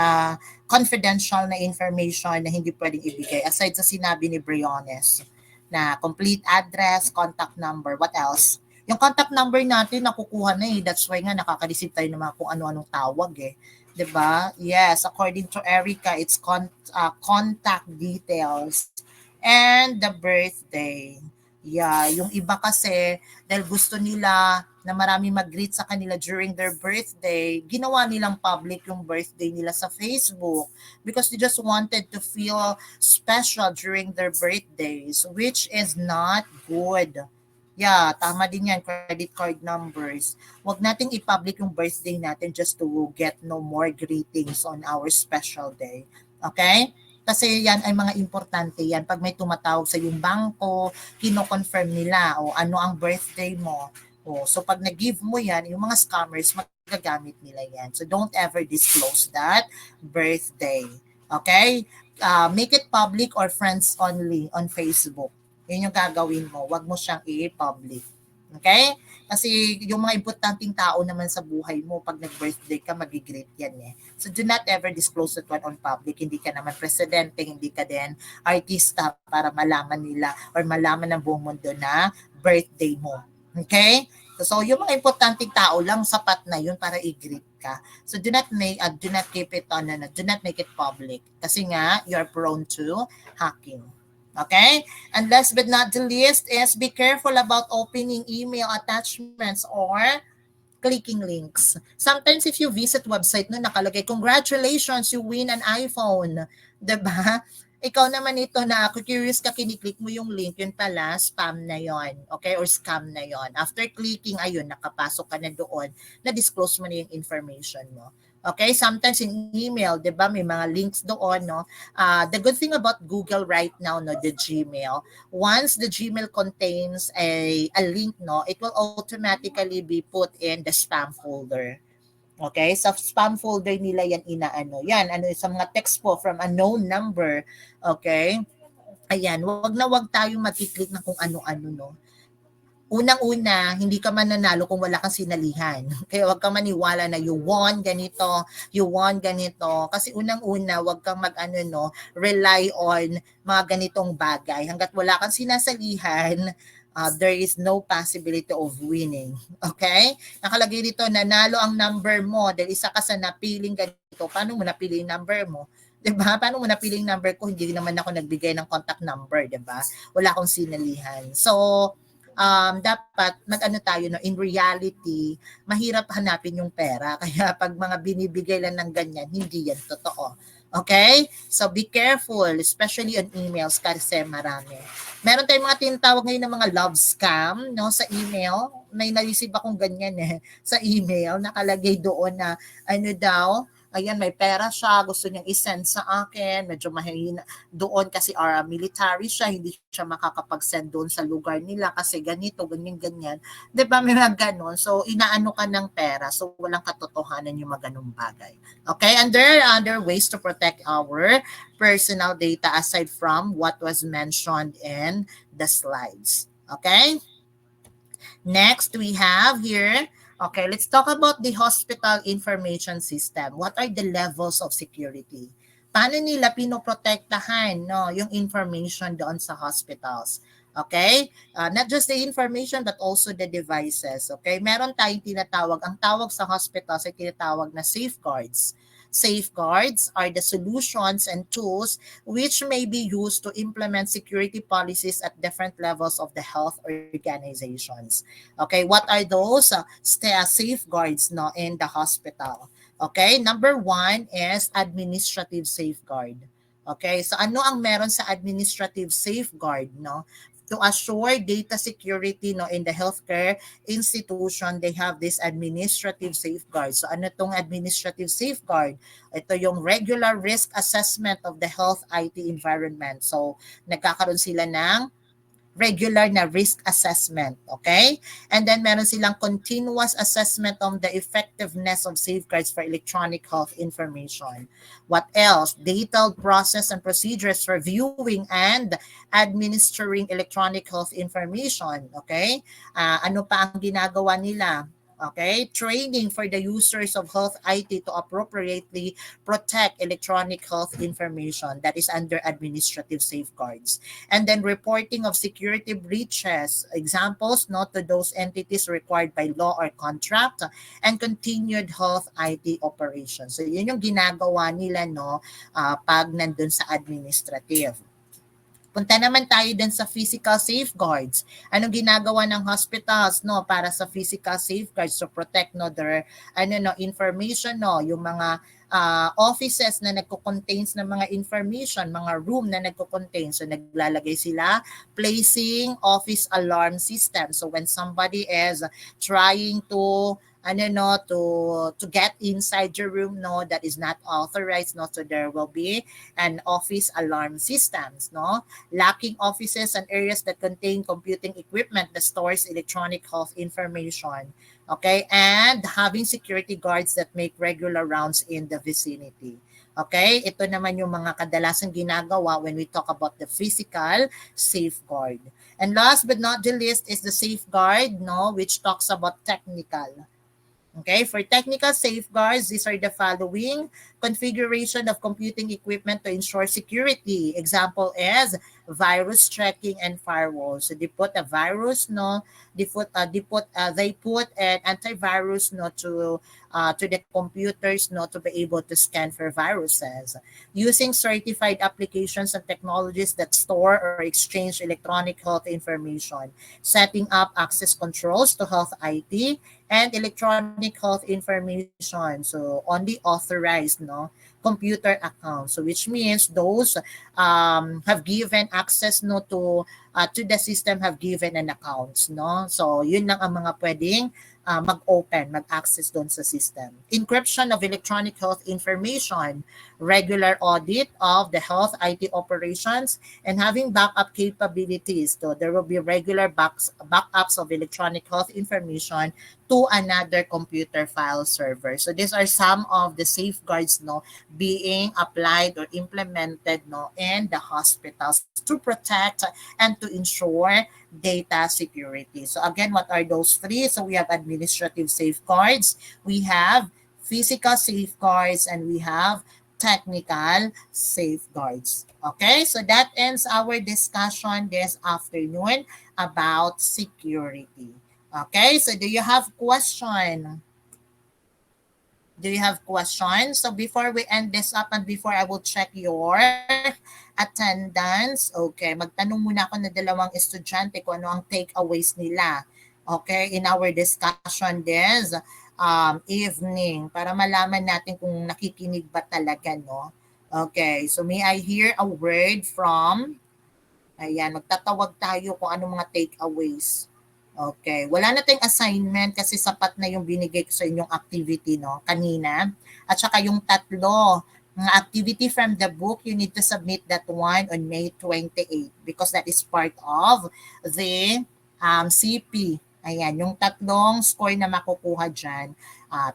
confidential na information na hindi pwedeng ibigay aside sa sinabi ni Briones na complete address, contact number, what else? Yung contact number natin nakukuha na that's why nga nakaka-receive tayo ng mga kung ano-anong tawag 'di ba? Yes, according to Erica, it's contact details and the birthday. Yeah, yung iba kasi dahil gusto nila na marami mag-greet sa kanila during their birthday, ginawa nilang public yung birthday nila sa Facebook because they just wanted to feel special during their birthdays, which is not good. Yeah, tama din yan, credit card numbers. Huwag nating i-public yung birthday natin just to get no more greetings on our special day. Okay? Kasi yan ay mga importante yan. Pag may tumatawag sa yung bangko, kino-confirm nila o ano ang birthday mo. So pag nag-give mo yan, yung mga scammers, magagamit nila yan. So don't ever disclose that birthday. Okay? Make it public or friends only on Facebook. Yun yung gagawin mo. Huwag mo siyang i-public. Okay? Kasi yung mga importanteng tao naman sa buhay mo, pag nag-birthday ka, mag-greet yan eh. So do not ever disclose that one on public. Hindi ka naman presidente, hindi ka din artista para malaman nila or malaman ng buong mundo na birthday mo. Okay? So yung mga importanteng tao lang, sapat na yun para i-greet ka. So do not keep it on, do not make it public. Kasi nga, you're prone to hacking. Okay? And last but not the least is be careful about opening email attachments or clicking links. Sometimes if you visit website no nakalagay, congratulations, you win an iPhone. Diba? Ikaw naman ito na curious ka, kiniklik mo yung link, yun pala, spam na yon, okay? Or scam na yon. After clicking, ayun, nakapasok ka na doon, na-disclose mo na yung information mo. Okay, sometimes in email, 'di ba, may mga links doon, no? The good thing about Google right now, no, the Gmail, once the Gmail contains a link, no, it will automatically be put in the spam folder. Okay, sa spam folder nila yan inaano. Yan, ano sa mga text po from unknown number. Okay? Ayan, wag tayong magkiklik na kung ano-ano, no. Unang-una, hindi ka mananalo kung wala kang sinalihan. Kaya wag kang maniwala na you won ganito. Kasi unang-una, wag kang rely on mga ganitong bagay. Hanggat wala kang sinasalihan, there is no possibility of winning. Okay? Nakalagay dito, nanalo ang number mo dahil isa ka sa napiling ganito. Paano mo napili yung number mo? Diba? Paano mo napili yung number ko? Hindi naman ako nagbigay ng contact number, diba? Wala akong sinalihan. So, dapat tayo, no, in reality, mahirap hanapin yung pera. Kaya pag mga binibigay lang ng ganyan, hindi yan totoo. Okay? So be careful, especially on emails kasi marami. Meron tayong mga tinatawag ngayon ng mga love scam, no, sa email. May naisip akong ganyan sa email, nakalagay doon na ayan, may pera siya, gusto niyang isend sa akin, medyo mahina doon kasi military siya, hindi siya makakapag-send doon sa lugar nila kasi ganito, ganyan. Diba, may mga ganon. So, inaano ka ng pera. So, walang katotohanan yung mga ganong bagay. Okay, and there are other ways to protect our personal data aside from what was mentioned in the slides. Okay? Next, we have here, okay, let's talk about the hospital information system. What are the levels of security? Paano nila pinoprotektahan, no, yung information doon sa hospitals? Okay? Not just the information but also the devices. Okay? Meron tayong tinatawag, ang tawag sa hospitals ay tinatawag na safeguards. Safeguards are the solutions and tools which may be used to implement security policies at different levels of the health organizations. Okay, what are those safeguards, no, in the hospital? Okay, number one is administrative safeguard. Okay, so ano ang meron sa administrative safeguard, no? To assure data security, no, in the healthcare institution, they have this administrative safeguard. So ano tong administrative safeguard? Ito yung regular risk assessment of the health IT environment. So nagkakaroon sila ng regular na risk assessment, okay? And then meron silang continuous assessment on the effectiveness of safeguards for electronic health information. What else? Detailed process and procedures for viewing and administering electronic health information, okay? Ano pa ang ginagawa nila? Okay, training for the users of health IT to appropriately protect electronic health information that is under administrative safeguards. And then reporting of security breaches, examples, not to those entities required by law or contract, and continued health IT operations. So yun yung ginagawa nila, no, pag nandun sa administrative. Punta naman tayo din sa physical safeguards. Anong ginagawa ng hospitals no para sa physical safeguards to protect no their information no, yung mga offices na nagko-contains ng mga information, mga room na nagko-contain. So naglalagay sila placing office alarm system. So when somebody is trying to to get inside your room no that is not authorized no, so there will be an office alarm systems no, locking offices and areas that contain computing equipment that stores electronic health information, okay, and having security guards that make regular rounds in the vicinity. Okay, ito naman yung mga kadalasang ginagawa when we talk about the physical safeguard. And last but not the least is the safeguard no, which talks about technical. Okay, for technical safeguards, these are the following: configuration of computing equipment to ensure security. Example is virus checking and firewalls. So they put a virus, no, they put an antivirus, no, to the computers, no, to be able to scan for viruses. Using certified applications and technologies that store or exchange electronic health information. Setting up access controls to health IT and electronic health information. So only authorized no computer accounts. So which means those have given access no to the system have given an accounts no. So yun lang ang mga pwedeng mag-open, mag-access doon sa system. Encryption of electronic health information, regular audit of the health IT operations, and having backup capabilities. So there will be regular backups of electronic health information to another computer file server. So these are some of the safeguards no being applied or implemented no in the hospitals to protect and to ensure data security. So again, what are those three? So we have administrative safeguards, we have physical safeguards, and we have technical safeguards. Okay, so that ends our discussion this afternoon about security. Okay, so do you have question? Do you have questions? So before we end this up and before I will check your attendance, okay, magtanong muna ako na dalawang estudyante kung ano ang takeaways nila. Okay, in our discussion this evening para malaman natin kung nakikinig ba talaga, no? Okay, so may I hear a word from, ayan, magtatawag tayo kung ano mga takeaways. Okay, wala na tayong assignment kasi sapat na yung binigay ko sa inyong activity no kanina. At saka yung tatlo, mga activity from the book, you need to submit that one on May 28 because that is part of the CP. Ayan, yung tatlong score na makukuha dyan,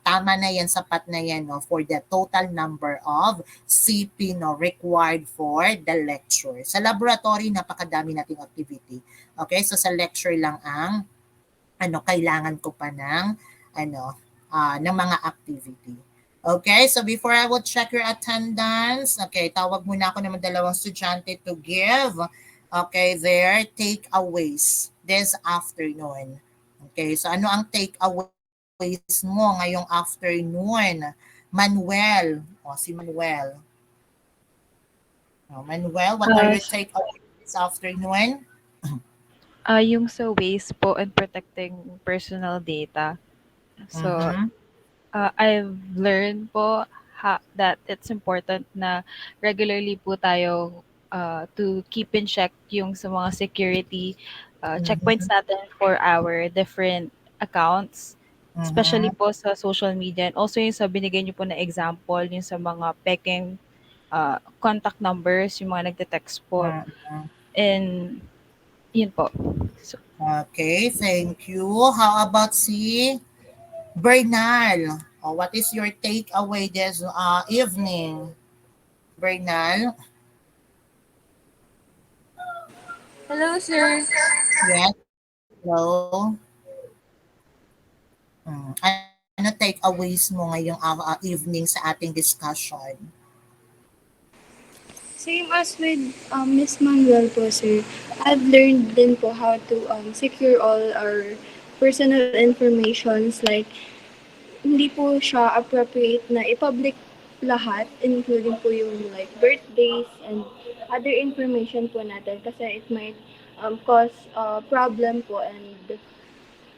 tama na yan, sapat na yan no, for the total number of CP no, required for the lecture. Sa laboratory, napakadami nating activity. Okay, so sa lecture lang ang kailangan ko pa ng ng mga activity. Okay, so before I will check your attendance, okay, tawag muna ako ng dalawang estudyante to give their takeaways this afternoon. Okay, so ano ang takeaways mo ngayong afternoon? Manuel, si Manuel. Manuel, what are your takeaways this afternoon? Yung sa waste po and protecting personal data. So, I've learned po that it's important na regularly po tayo to keep in check yung sa mga security checkpoints natin for our different accounts. Especially po sa social media. And also yung sa binigay niyo po na example, yung sa mga peking contact numbers, yung mga nagte-text po. And yun po. So, okay, thank you. How about si Bernal? What is your takeaway this evening? Bernal? Hello, sir. Yes. Hello. Ano takeaways mo ngayong evening sa ating discussion? Same as with Miss Manuel po, sir. I've learned din po how to secure all our personal informations. Like, hindi po siya appropriate na i-public lahat, including po yung like birthdays and other information po natin kasi it might cause problem po and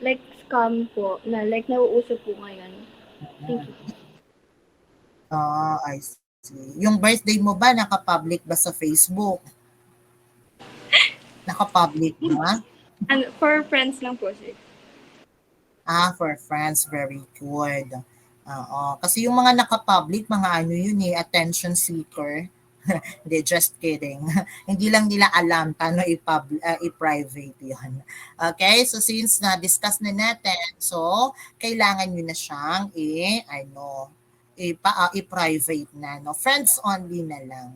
like scam po na like nauuso po ngayon. Thank you. I see. Yung birthday mo ba, naka-public ba sa Facebook? Naka-public ba? And for friends lang po, sir. For friends, very good. Oo. Kasi yung mga naka-public, mga ano yun attention seeker. Hindi, just kidding. Hindi lang nila alam paano i-private yun. Okay, so since na-discuss na natin, so kailangan nyo na siyang i-private na. No? Friends only na lang.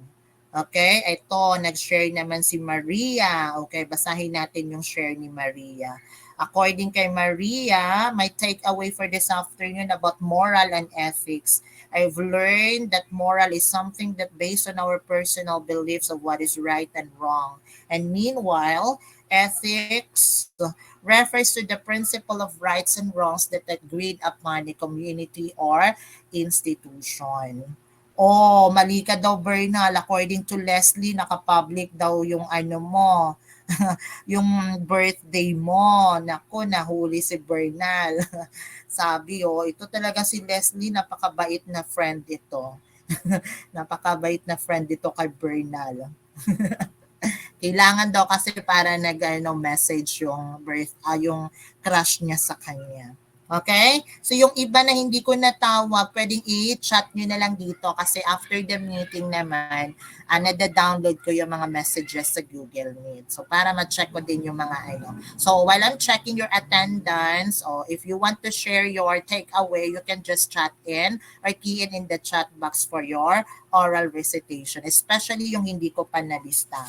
Okay, ito, nag-share naman si Maria. Okay, basahin natin yung share ni Maria. According kay Maria, my takeaway for this afternoon about moral and ethics. I've learned that moral is something that based on our personal beliefs of what is right and wrong. And meanwhile, ethics refers to the principle of rights and wrongs that are agreed upon a community or institution. Oh, mali ka daw, Bernal. According to Leslie, naka-public daw yung ano mo, yung birthday mo. Naku, nahuli si Bernal. Sabi, ito talaga si Leslie, napakabait na friend ito. Napakabait na friend ito kay Bernal. Kailangan daw kasi para message yung yung crush niya sa kanya. Okay? So yung iba na hindi ko natawag, pwedeng i-chat nyo na lang dito kasi after the meeting naman, nada-download ko yung mga messages sa Google Meet. So para ma-check ko din yung mga So while I'm checking your attendance, if you want to share your takeaway, you can just chat in or key in the chat box for your oral recitation, especially yung hindi ko pa nalista.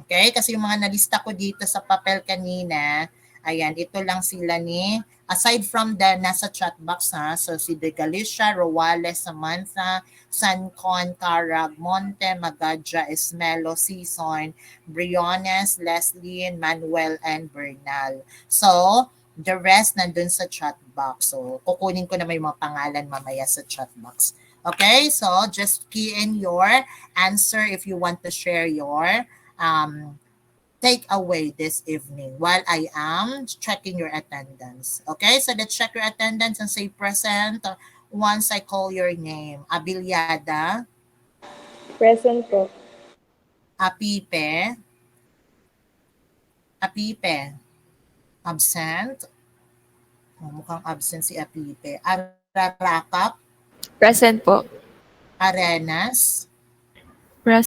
Okay? Kasi yung mga nalista ko dito sa papel kanina, ayan, ito lang sila aside from the nasa chat box so si De Galicia, Rowales, Samantha, Sancon, Carag, Monte, Magadja, Esmelo, Season, Briones, Leslie, Manuel, and Bernal. So, the rest nandun sa chat box. So, kukunin ko na may mga pangalan mamaya sa chat box. Okay, so just key in your answer if you want to share your take away this evening while I am checking your attendance. Okay, so let's check your attendance and say present once I call your name. Abiliada. Present po. Apipe. Apipe. Absent. Mukhang absent si Apipe. Ararakap. Present po. Arenas.